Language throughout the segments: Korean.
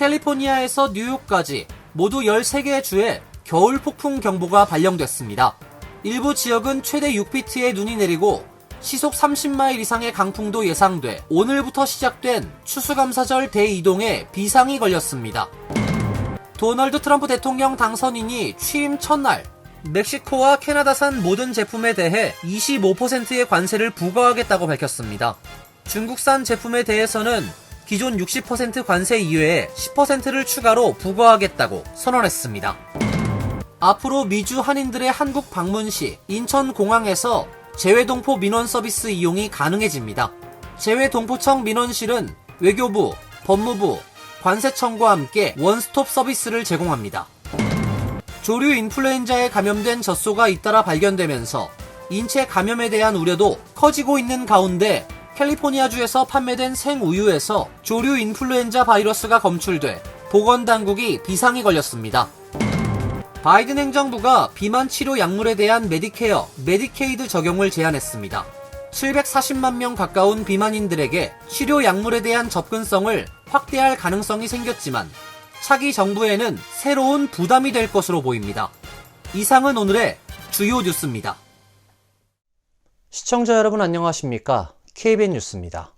캘리포니아에서 뉴욕까지 모두 13개의 주에 겨울 폭풍 경보가 발령됐습니다. 일부 지역은 최대 6피트의 눈이 내리고 시속 30마일 이상의 강풍도 예상돼 오늘부터 시작된 추수감사절 대이동에 비상이 걸렸습니다. 도널드 트럼프 대통령 당선인이 취임 첫날 멕시코와 캐나다산 모든 제품에 대해 25%의 관세를 부과하겠다고 밝혔습니다. 중국산 제품에 대해서는 기존 60% 관세 이외에 10%를 추가로 부과하겠다고 선언했습니다. 앞으로 미주 한인들의 한국 방문 시 인천공항에서 재외동포 민원 서비스 이용이 가능해집니다. 재외동포청 민원실은 외교부, 법무부, 관세청과 함께 원스톱 서비스를 제공합니다. 조류 인플루엔자에 감염된 젖소가 잇따라 발견되면서 인체 감염에 대한 우려도 커지고 있는 가운데 캘리포니아주에서 판매된 생우유에서 조류 인플루엔자 바이러스가 검출돼 보건당국이 비상이 걸렸습니다. 바이든 행정부가 비만 치료 약물에 대한 메디케어, 메디케이드 적용을 제안했습니다. 740만 명 가까운 비만인들에게 치료 약물에 대한 접근성을 확대할 가능성이 생겼지만 차기 정부에는 새로운 부담이 될 것으로 보입니다. 이상은 오늘의 주요 뉴스입니다. 시청자 여러분 안녕하십니까? KBN 뉴스입니다.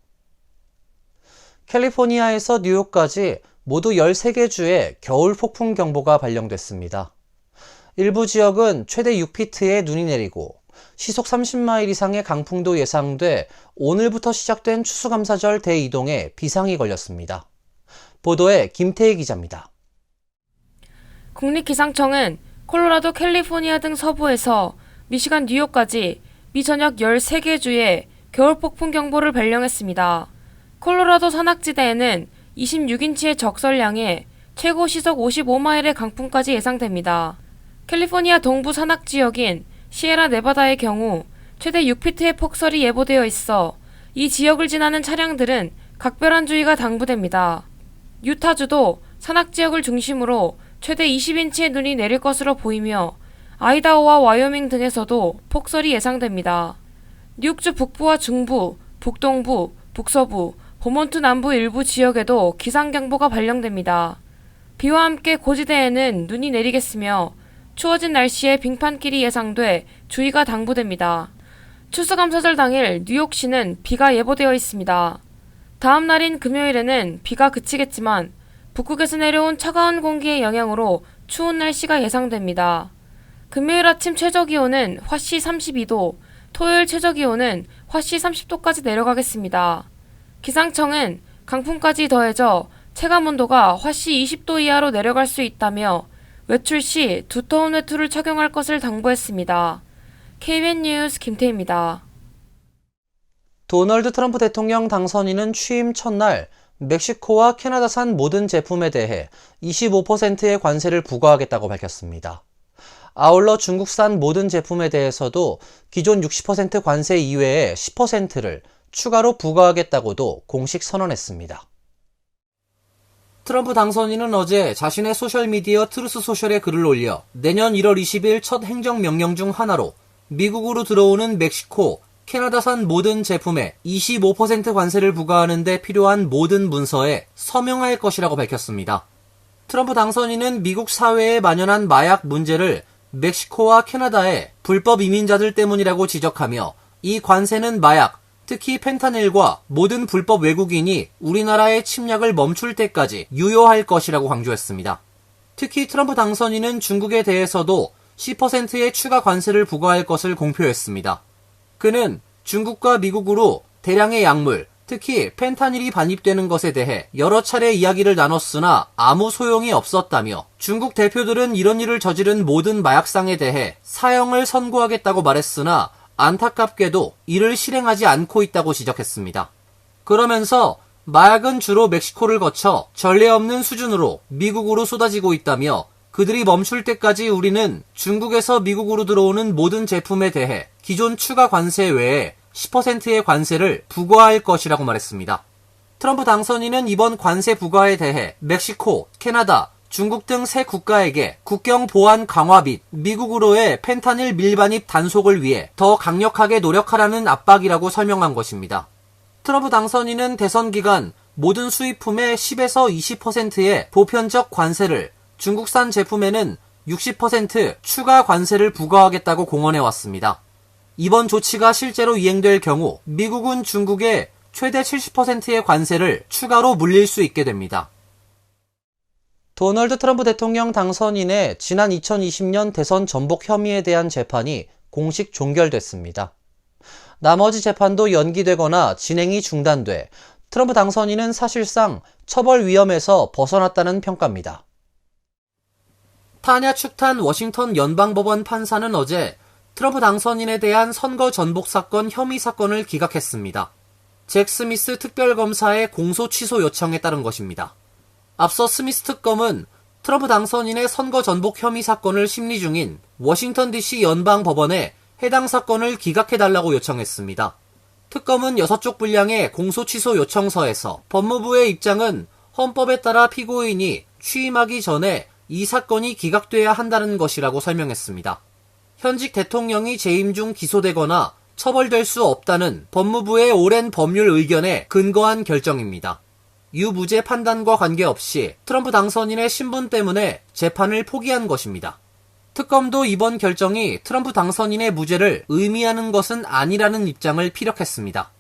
캘리포니아에서 뉴욕까지 모두 13개 주에 겨울 폭풍 경보가 발령됐습니다. 일부 지역은 최대 6피트의 눈이 내리고 시속 30마일 이상의 강풍도 예상돼 오늘부터 시작된 추수감사절 대이동에 비상이 걸렸습니다. 보도에 김태희 기자입니다. 국립기상청은 콜로라도, 캘리포니아 등 서부에서 미시간, 뉴욕까지 미저녁 13개 주에 겨울폭풍 경보를 발령했습니다. 콜로라도 산악지대에는 26인치의 적설량에 최고 시속 55마일의 강풍까지 예상됩니다. 캘리포니아 동부 산악지역인 시에라 네바다의 경우 최대 6피트의 폭설이 예보되어 있어 이 지역을 지나는 차량들은 각별한 주의가 당부됩니다. 유타주도 산악지역을 중심으로 최대 20인치의 눈이 내릴 것으로 보이며 아이다호와 와이오밍 등에서도 폭설이 예상됩니다. 뉴욕주 북부와 중부, 북동부, 북서부, 버몬트 남부 일부 지역에도 기상경보가 발령됩니다. 비와 함께 고지대에는 눈이 내리겠으며 추워진 날씨에 빙판길이 예상돼 주의가 당부됩니다. 추수감사절 당일 뉴욕시는 비가 예보되어 있습니다. 다음 날인 금요일에는 비가 그치겠지만 북극에서 내려온 차가운 공기의 영향으로 추운 날씨가 예상됩니다. 금요일 아침 최저기온은 화씨 32도, 토요일 최저기온은 화씨 30도까지 내려가겠습니다. 기상청은 강풍까지 더해져 체감온도가 화씨 20도 이하로 내려갈 수 있다며 외출 시 두터운 외투를 착용할 것을 당부했습니다. KBN 뉴스 김태희입니다. 도널드 트럼프 대통령 당선인은 취임 첫날 멕시코와 캐나다산 모든 제품에 대해 25%의 관세를 부과하겠다고 밝혔습니다. 아울러 중국산 모든 제품에 대해서도 기존 60% 관세 이외에 10%를 추가로 부과하겠다고도 공식 선언했습니다. 트럼프 당선인은 어제 자신의 소셜미디어 트루스 소셜에 글을 올려 내년 1월 20일 첫 행정명령 중 하나로 미국으로 들어오는 멕시코, 캐나다산 모든 제품에 25% 관세를 부과하는 데 필요한 모든 문서에 서명할 것이라고 밝혔습니다. 트럼프 당선인은 미국 사회에 만연한 마약 문제를 멕시코와 캐나다의 불법 이민자들 때문이라고 지적하며 이 관세는 마약, 특히 펜타닐과 모든 불법 외국인이 우리나라의 침략을 멈출 때까지 유효할 것이라고 강조했습니다. 특히 트럼프 당선인은 중국에 대해서도 10%의 추가 관세를 부과할 것을 공표했습니다. 그는 중국과 미국으로 대량의 약물, 특히 펜타닐이 반입되는 것에 대해 여러 차례 이야기를 나눴으나 아무 소용이 없었다며 중국 대표들은 이런 일을 저지른 모든 마약상에 대해 사형을 선고하겠다고 말했으나 안타깝게도 이를 실행하지 않고 있다고 지적했습니다. 그러면서 마약은 주로 멕시코를 거쳐 전례 없는 수준으로 미국으로 쏟아지고 있다며 그들이 멈출 때까지 우리는 중국에서 미국으로 들어오는 모든 제품에 대해 기존 추가 관세 외에 10%의 관세를 부과할 것이라고 말했습니다. 트럼프 당선인은 이번 관세 부과에 대해 멕시코, 캐나다, 중국 등 세 국가에게 국경 보안 강화 및 미국으로의 펜타닐 밀반입 단속을 위해 더 강력하게 노력하라는 압박이라고 설명한 것입니다. 트럼프 당선인은 대선 기간 모든 수입품의 10에서 20%의 보편적 관세를, 중국산 제품에는 60% 추가 관세를 부과하겠다고 공언해왔습니다. 이번 조치가 실제로 이행될 경우 미국은 중국에 최대 70%의 관세를 추가로 물릴 수 있게 됩니다. 도널드 트럼프 대통령 당선인의 지난 2020년 대선 전복 혐의에 대한 재판이 공식 종결됐습니다. 나머지 재판도 연기되거나 진행이 중단돼 트럼프 당선인은 사실상 처벌 위험에서 벗어났다는 평가입니다. 타냐 축탄 워싱턴 연방법원 판사는 어제 트럼프 당선인에 대한 선거 전복 사건 혐의 사건을 기각했습니다. 잭 스미스 특별검사의 공소 취소 요청에 따른 것입니다. 앞서 스미스 특검은 트럼프 당선인의 선거 전복 혐의 사건을 심리 중인 워싱턴 DC 연방법원에 해당 사건을 기각해달라고 요청했습니다. 특검은 6쪽 분량의 공소 취소 요청서에서 법무부의 입장은 헌법에 따라 피고인이 취임하기 전에 이 사건이 기각돼야 한다는 것이라고 설명했습니다. 현직 대통령이 재임 중 기소되거나 처벌될 수 없다는 법무부의 오랜 법률 의견에 근거한 결정입니다. 유무죄 판단과 관계없이 트럼프 당선인의 신분 때문에 재판을 포기한 것입니다. 특검도 이번 결정이 트럼프 당선인의 무죄를 의미하는 것은 아니라는 입장을 피력했습니다.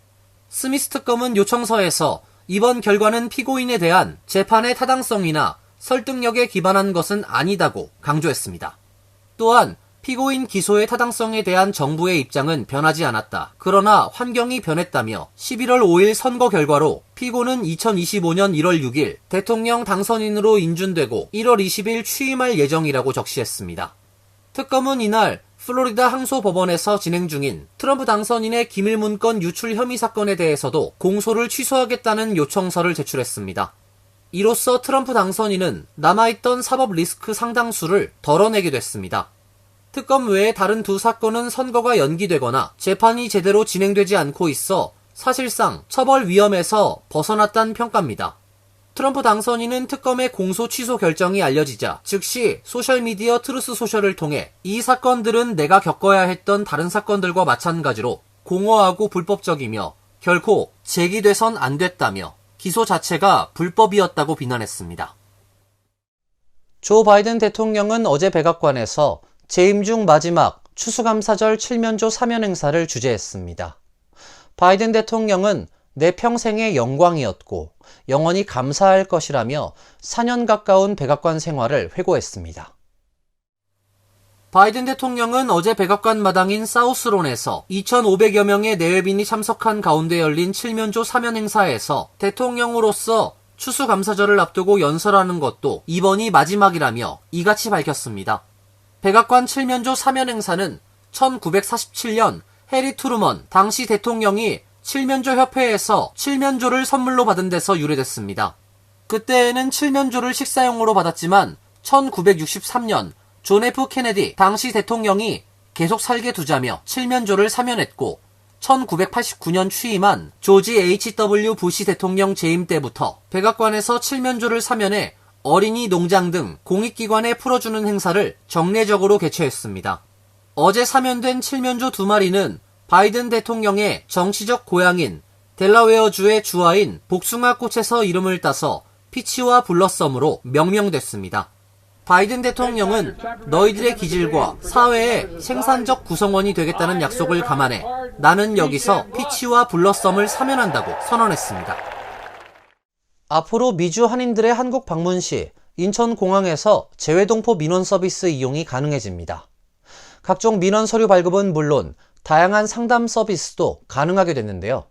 스미스 특검은 요청서에서 이번 결과는 피고인에 대한 재판의 타당성이나 설득력에 기반한 것은 아니다고 강조했습니다. 또한 피고인 기소의 타당성에 대한 정부의 입장은 변하지 않았다. 그러나 환경이 변했다며 11월 5일 선거 결과로 피고는 2025년 1월 6일 대통령 당선인으로 인준되고 1월 20일 취임할 예정이라고 적시했습니다. 특검은 이날 플로리다 항소법원에서 진행 중인 트럼프 당선인의 기밀문건 유출 혐의 사건에 대해서도 공소를 취소하겠다는 요청서를 제출했습니다. 이로써 트럼프 당선인은 남아있던 사법 리스크 상당수를 덜어내게 됐습니다. 특검 외에 다른 두 사건은 선거가 연기되거나 재판이 제대로 진행되지 않고 있어 사실상 처벌 위험에서 벗어났다는 평가입니다. 트럼프 당선인은 특검의 공소 취소 결정이 알려지자 즉시 소셜미디어 트루스 소셜을 통해 이 사건들은 내가 겪어야 했던 다른 사건들과 마찬가지로 공허하고 불법적이며 결코 제기돼선 안 됐다며 기소 자체가 불법이었다고 비난했습니다. 조 바이든 대통령은 어제 백악관에서 재임 중 마지막 추수감사절 칠면조 사면 행사를 주재했습니다. 바이든 대통령은 내 평생의 영광이었고 영원히 감사할 것이라며 4년 가까운 백악관 생활을 회고했습니다. 바이든 대통령은 어제 백악관 마당인 사우스론에서 2,500여 명의 내외빈이 참석한 가운데 열린 칠면조 사면 행사에서 대통령으로서 추수감사절을 앞두고 연설하는 것도 이번이 마지막이라며 이같이 밝혔습니다. 백악관 칠면조 사면 행사는 1947년 해리 트루먼 당시 대통령이 칠면조 협회에서 칠면조를 선물로 받은 데서 유래됐습니다. 그때에는 칠면조를 식사용으로 받았지만 1963년 존 F 케네디 당시 대통령이 계속 살게 두자며 칠면조를 사면했고 1989년 취임한 조지 H.W. 부시 대통령 재임 때부터 백악관에서 칠면조를 사면해 어린이 농장 등 공익기관에 풀어주는 행사를 정례적으로 개최했습니다. 어제 사면된 칠면조 2마리는 바이든 대통령의 정치적 고향인 델라웨어주의 주화인 복숭아꽃에서 이름을 따서 피치와 블러썸으로 명명됐습니다. 바이든 대통령은 너희들의 기질과 사회의 생산적 구성원이 되겠다는 약속을 감안해 나는 여기서 피치와 블러썸을 사면한다고 선언했습니다. 앞으로 미주 한인들의 한국 방문 시 인천공항에서 재외동포 민원 서비스 이용이 가능해집니다. 각종 민원 서류 발급은 물론 다양한 상담 서비스도 가능하게 됐는데요.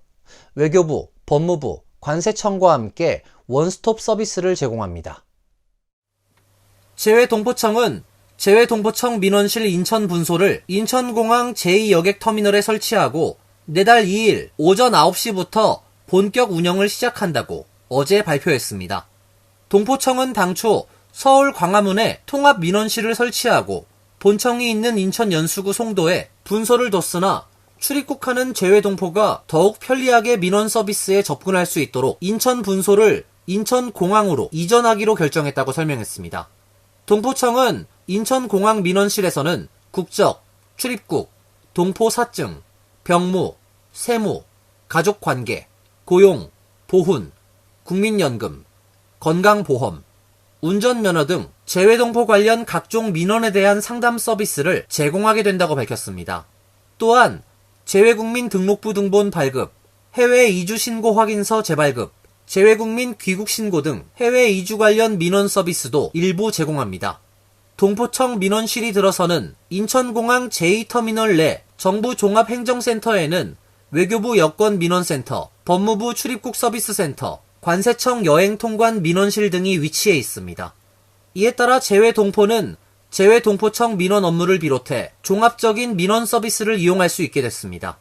외교부, 법무부, 관세청과 함께 원스톱 서비스를 제공합니다. 재외동포청은 재외동포청 민원실 인천 분소를 인천공항 제2여객터미널에 설치하고 내달 2일 오전 9시부터 본격 운영을 시작한다고 어제 발표했습니다. 동포청은 당초 서울 광화문에 통합 민원실을 설치하고 본청이 있는 인천 연수구 송도에 분소를 뒀으나 출입국하는 재외동포가 더욱 편리하게 민원 서비스에 접근할 수 있도록 인천 분소를 인천공항으로 이전하기로 결정했다고 설명했습니다. 동포청은 인천공항 민원실에서는 국적, 출입국, 동포 사증, 병무, 세무, 가족관계, 고용, 보훈, 국민연금, 건강보험, 운전면허 등 재외동포 관련 각종 민원에 대한 상담 서비스를 제공하게 된다고 밝혔습니다. 또한 재외국민 등록부 등본 발급, 해외 이주 신고 확인서 재발급, 재외국민 귀국 신고 등 해외 이주 관련 민원 서비스도 일부 제공합니다. 동포청 민원실이 들어서는 인천공항 제2터미널 내 정부 종합행정센터에는 외교부 여권민원센터, 법무부 출입국 서비스센터, 관세청 여행통관 민원실 등이 위치해 있습니다. 이에 따라 재외동포는 재외동포청 민원 업무를 비롯해 종합적인 민원 서비스를 이용할 수 있게 됐습니다.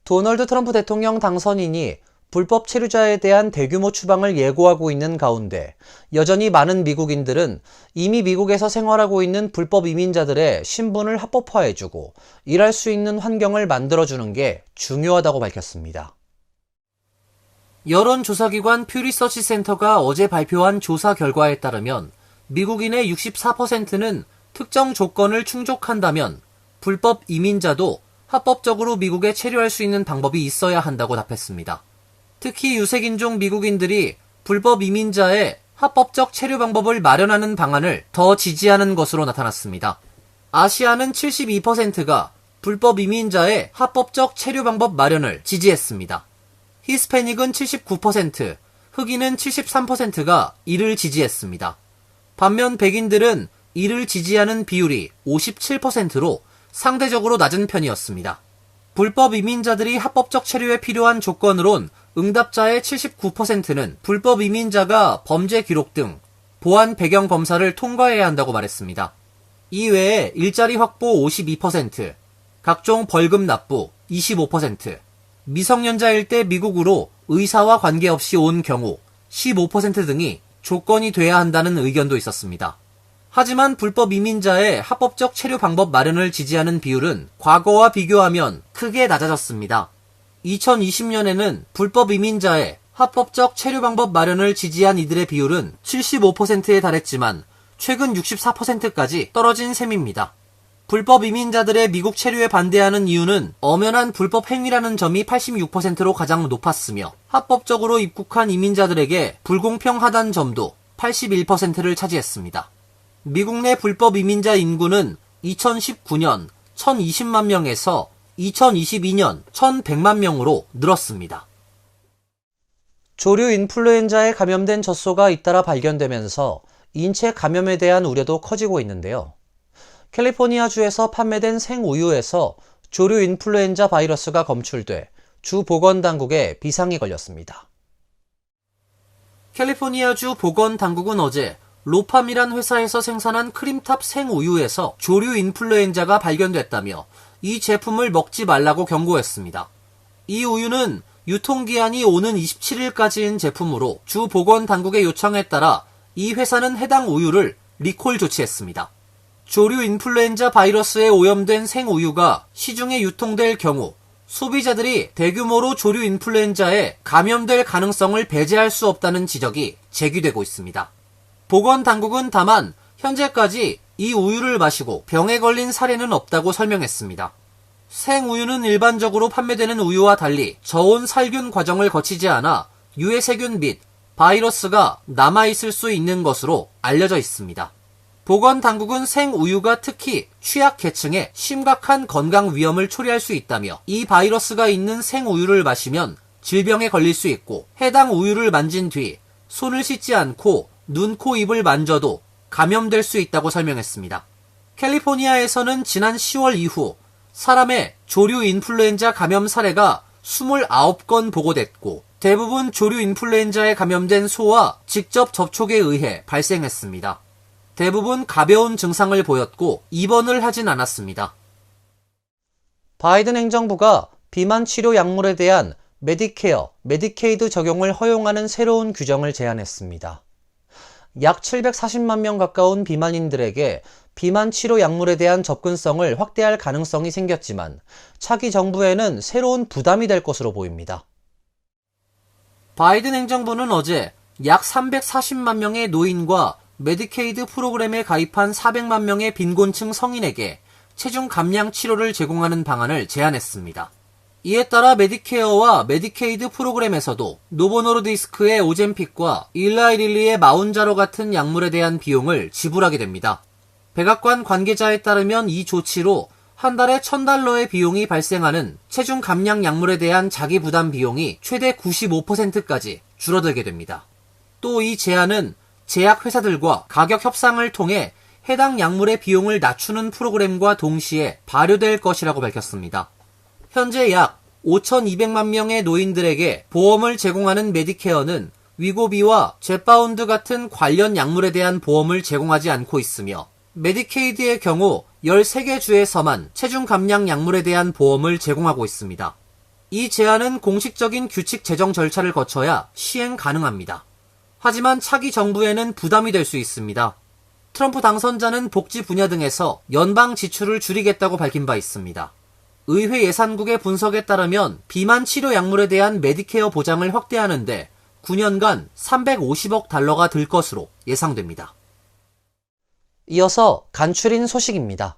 도널드 트럼프 대통령 당선인이 불법 체류자에 대한 대규모 추방을 예고하고 있는 가운데 여전히 많은 미국인들은 이미 미국에서 생활하고 있는 불법 이민자들의 신분을 합법화해주고 일할 수 있는 환경을 만들어주는 게 중요하다고 밝혔습니다. 여론조사기관 퓨리서치 센터가 어제 발표한 조사 결과에 따르면 미국인의 64%는 특정 조건을 충족한다면 불법 이민자도 합법적으로 미국에 체류할 수 있는 방법이 있어야 한다고 답했습니다. 특히 유색인종 미국인들이 불법 이민자의 합법적 체류 방법을 마련하는 방안을 더 지지하는 것으로 나타났습니다. 아시아는 72%가 불법 이민자의 합법적 체류 방법 마련을 지지했습니다. 히스패닉은 79%, 흑인은 73%가 이를 지지했습니다. 반면 백인들은 이를 지지하는 비율이 57%로 상대적으로 낮은 편이었습니다. 불법 이민자들이 합법적 체류에 필요한 조건으론 응답자의 79%는 불법 이민자가 범죄 기록 등 보안 배경 검사를 통과해야 한다고 말했습니다. 이외에 일자리 확보 52%, 각종 벌금 납부 25%, 미성년자일 때 미국으로 의사와 관계없이 온 경우 15% 등이 조건이 돼야 한다는 의견도 있었습니다. 하지만 불법 이민자의 합법적 체류 방법 마련을 지지하는 비율은 과거와 비교하면 크게 낮아졌습니다. 2020년에는 불법 이민자의 합법적 체류 방법 마련을 지지한 이들의 비율은 75%에 달했지만 최근 64%까지 떨어진 셈입니다. 불법 이민자들의 미국 체류에 반대하는 이유는 엄연한 불법 행위라는 점이 86%로 가장 높았으며 합법적으로 입국한 이민자들에게 불공평하다는 점도 81%를 차지했습니다. 미국 내 불법 이민자 인구는 2019년 1020만 명에서 2022년 1100만 명으로 늘었습니다. 조류 인플루엔자에 감염된 젖소가 잇따라 발견되면서 인체 감염에 대한 우려도 커지고 있는데요. 캘리포니아주에서 판매된 생우유에서 조류 인플루엔자 바이러스가 검출돼 주 보건당국에 비상이 걸렸습니다. 캘리포니아주 보건당국은 어제 로팜이란 회사에서 생산한 크림탑 생우유에서 조류 인플루엔자가 발견됐다며 이 제품을 먹지 말라고 경고했습니다. 이 우유는 유통기한이 오는 27일까지인 제품으로 주 보건당국의 요청에 따라 이 회사는 해당 우유를 리콜 조치했습니다. 조류 인플루엔자 바이러스에 오염된 생우유가 시중에 유통될 경우 소비자들이 대규모로 조류 인플루엔자에 감염될 가능성을 배제할 수 없다는 지적이 제기되고 있습니다. 보건당국은 다만 현재까지 이 우유를 마시고 병에 걸린 사례는 없다고 설명했습니다. 생우유는 일반적으로 판매되는 우유와 달리 저온 살균 과정을 거치지 않아 유해세균 및 바이러스가 남아있을 수 있는 것으로 알려져 있습니다. 보건당국은 생우유가 특히 취약계층에 심각한 건강 위험을 초래할 수 있다며 이 바이러스가 있는 생우유를 마시면 질병에 걸릴 수 있고 해당 우유를 만진 뒤 손을 씻지 않고 눈, 코, 입을 만져도 감염될 수 있다고 설명했습니다. 캘리포니아에서는 지난 10월 이후 사람의 조류 인플루엔자 감염 사례가 29건 보고됐고 대부분 조류 인플루엔자에 감염된 소와 직접 접촉에 의해 발생했습니다. 대부분 가벼운 증상을 보였고 입원을 하진 않았습니다. 바이든 행정부가 비만 치료 약물에 대한 메디케어, 메디케이드 적용을 허용하는 새로운 규정을 제안했습니다. 약 740만 명 가까운 비만인들에게 비만 치료 약물에 대한 접근성을 확대할 가능성이 생겼지만 차기 정부에는 새로운 부담이 될 것으로 보입니다. 바이든 행정부는 어제 약 340만 명의 노인과 메디케이드 프로그램에 가입한 400만 명의 빈곤층 성인에게 체중 감량 치료를 제공하는 방안을 제안했습니다. 이에 따라 메디케어와 메디케이드 프로그램에서도 노보노르디스크의 오젬픽과 일라이릴리의 마운자로 같은 약물에 대한 비용을 지불하게 됩니다. 백악관 관계자에 따르면 이 조치로 한 달에 $1,000의 비용이 발생하는 체중 감량 약물에 대한 자기 부담 비용이 최대 95%까지 줄어들게 됩니다. 또 이 제안은 제약회사들과 가격 협상을 통해 해당 약물의 비용을 낮추는 프로그램과 동시에 발효될 것이라고 밝혔습니다. 현재 약 5,200만 명의 노인들에게 보험을 제공하는 메디케어는 위고비와 제파운드 같은 관련 약물에 대한 보험을 제공하지 않고 있으며 메디케이드의 경우 13개 주에서만 체중 감량 약물에 대한 보험을 제공하고 있습니다. 이 제안은 공식적인 규칙 제정 절차를 거쳐야 시행 가능합니다. 하지만 차기 정부에는 부담이 될 수 있습니다. 트럼프 당선자는 복지 분야 등에서 연방 지출을 줄이겠다고 밝힌 바 있습니다. 의회 예산국의 분석에 따르면 비만 치료 약물에 대한 메디케어 보장을 확대하는데 9년간 $350억 들 것으로 예상됩니다. 이어서 간추린 소식입니다.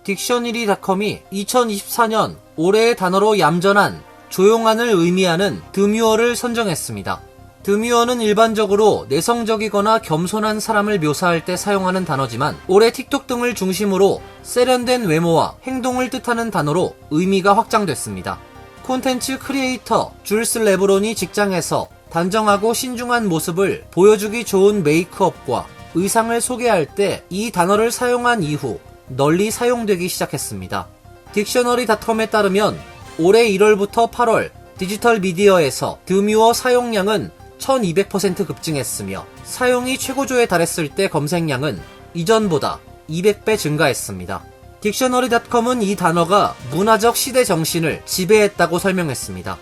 딕셔너리닷컴이 2024년 올해의 단어로 얌전한, 조용한을 의미하는 드뮤어를 선정했습니다. 드뮤어는 일반적으로 내성적이거나 겸손한 사람을 묘사할 때 사용하는 단어지만 올해 틱톡 등을 중심으로 세련된 외모와 행동을 뜻하는 단어로 의미가 확장됐습니다. 콘텐츠 크리에이터 줄스 레브론이 직장에서 단정하고 신중한 모습을 보여주기 좋은 메이크업과 의상을 소개할 때 이 단어를 사용한 이후 널리 사용되기 시작했습니다. 딕셔너리닷컴에 따르면 올해 1월부터 8월 디지털 미디어에서 드뮤어 사용량은 1200% 급증했으며 사용이 최고조에 달했을 때 검색량은 이전보다 200배 증가했습니다. 딕셔너리닷컴은 이 단어가 문화적 시대 정신을 지배했다고 설명했습니다.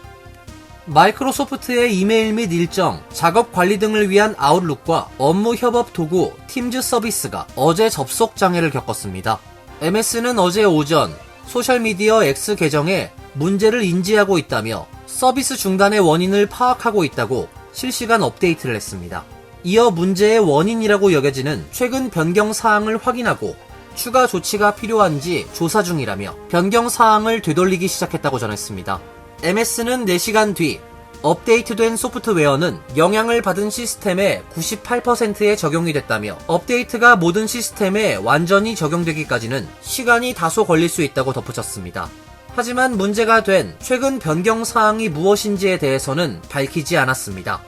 마이크로소프트의 이메일 및 일정, 작업 관리 등을 위한 아웃룩과 업무 협업 도구 팀즈 서비스가 어제 접속 장애를 겪었습니다. MS는 어제 오전 소셜미디어 X 계정에 문제를 인지하고 있다며 서비스 중단의 원인을 파악하고 있다고 실시간 업데이트를 했습니다. 이어 문제의 원인이라고 여겨지는 최근 변경 사항을 확인하고 추가 조치가 필요한지 조사 중이라며 변경 사항을 되돌리기 시작했다고 전했습니다. MS는 4시간 뒤 업데이트된 소프트웨어는 영향을 받은 시스템의 98%에 적용이 됐다며 업데이트가 모든 시스템에 완전히 적용되기까지는 시간이 다소 걸릴 수 있다고 덧붙였습니다. 하지만 문제가 된 최근 변경 사항이 무엇인지에 대해서는 밝히지 않았습니다.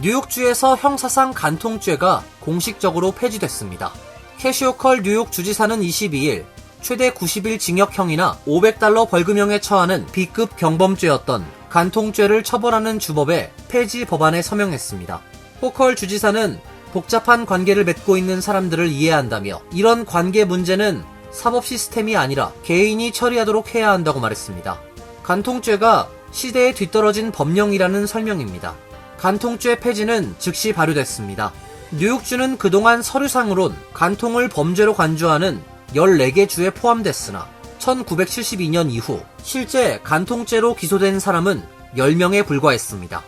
뉴욕주에서 형사상 간통죄가 공식적으로 폐지됐습니다. 캐시오컬 뉴욕 주지사는 22일 최대 90일 징역형이나 $500 벌금형에 처하는 B급 경범죄였던 간통죄를 처벌하는 주법의 폐지 법안에 서명했습니다. 호컬 주지사는 복잡한 관계를 맺고 있는 사람들을 이해한다며 이런 관계 문제는 사법 시스템이 아니라 개인이 처리하도록 해야 한다고 말했습니다. 간통죄가 시대에 뒤떨어진 법령이라는 설명입니다. 간통죄 폐지는 즉시 발효됐습니다. 뉴욕주는 그동안 서류상으론 간통을 범죄로 간주하는 14개 주에 포함됐으나 1972년 이후 실제 간통죄로 기소된 사람은 10명에 불과했습니다.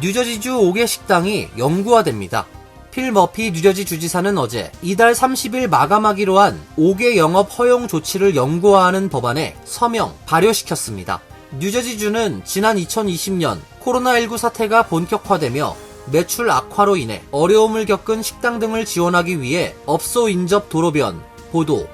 뉴저지주 5개 식당이 영구화됩니다. 필 머피 뉴저지 주지사는 어제 이달 30일 마감하기로 한 5개 영업 허용 조치를 영구화하는 법안에 서명, 발효시켰습니다. 뉴저지주는 지난 2020년 코로나19 사태가 본격화되며 매출 악화로 인해 어려움을 겪은 식당 등을 지원하기 위해 업소 인접 도로변, 보도,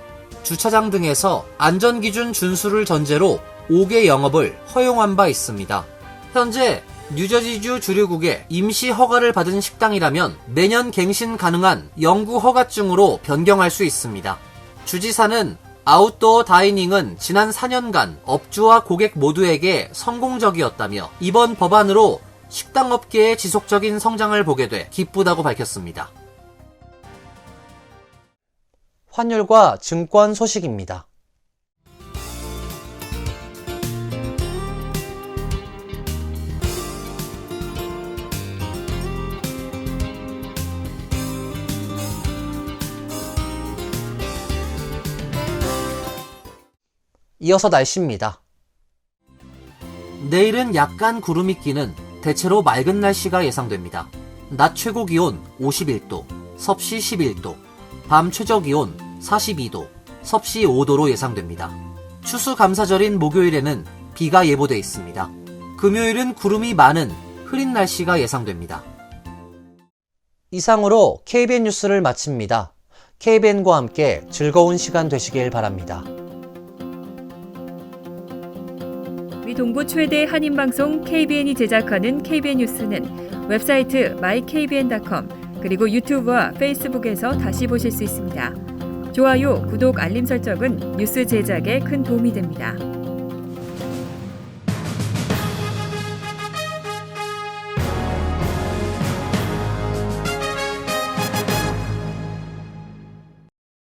주차장 등에서 안전기준 준수를 전제로 5개 영업을 허용한 바 있습니다. 현재 뉴저지주 주류국에 임시 허가를 받은 식당이라면 매년 갱신 가능한 영구 허가증으로 변경할 수 있습니다. 주지사는 아웃도어 다이닝은 지난 4년간 업주와 고객 모두에게 성공적이었다며 이번 법안으로 식당 업계의 지속적인 성장을 보게 돼 기쁘다고 밝혔습니다. 환율과 증권 소식입니다. 이어서 날씨입니다. 내일은 약간 구름이 끼는 대체로 맑은 날씨가 예상됩니다. 낮 최고 기온 51도, 섭씨 11도, 밤 최저 기온 42도, 섭씨 5도로 예상됩니다. 추수감사절인 목요일에는 비가 예보돼 있습니다. 금요일은 구름이 많은 흐린 날씨가 예상됩니다. 이상으로 KBN 뉴스를 마칩니다. KBN과 함께 즐거운 시간 되시길 바랍니다. 미 동부 최대 한인방송 KBN이 제작하는 KBN 뉴스는 웹사이트 mykbn.com 그리고 유튜브와 페이스북에서 다시 보실 수 있습니다. 좋아요, 구독, 알림 설정은 뉴스 제작에 큰 도움이 됩니다.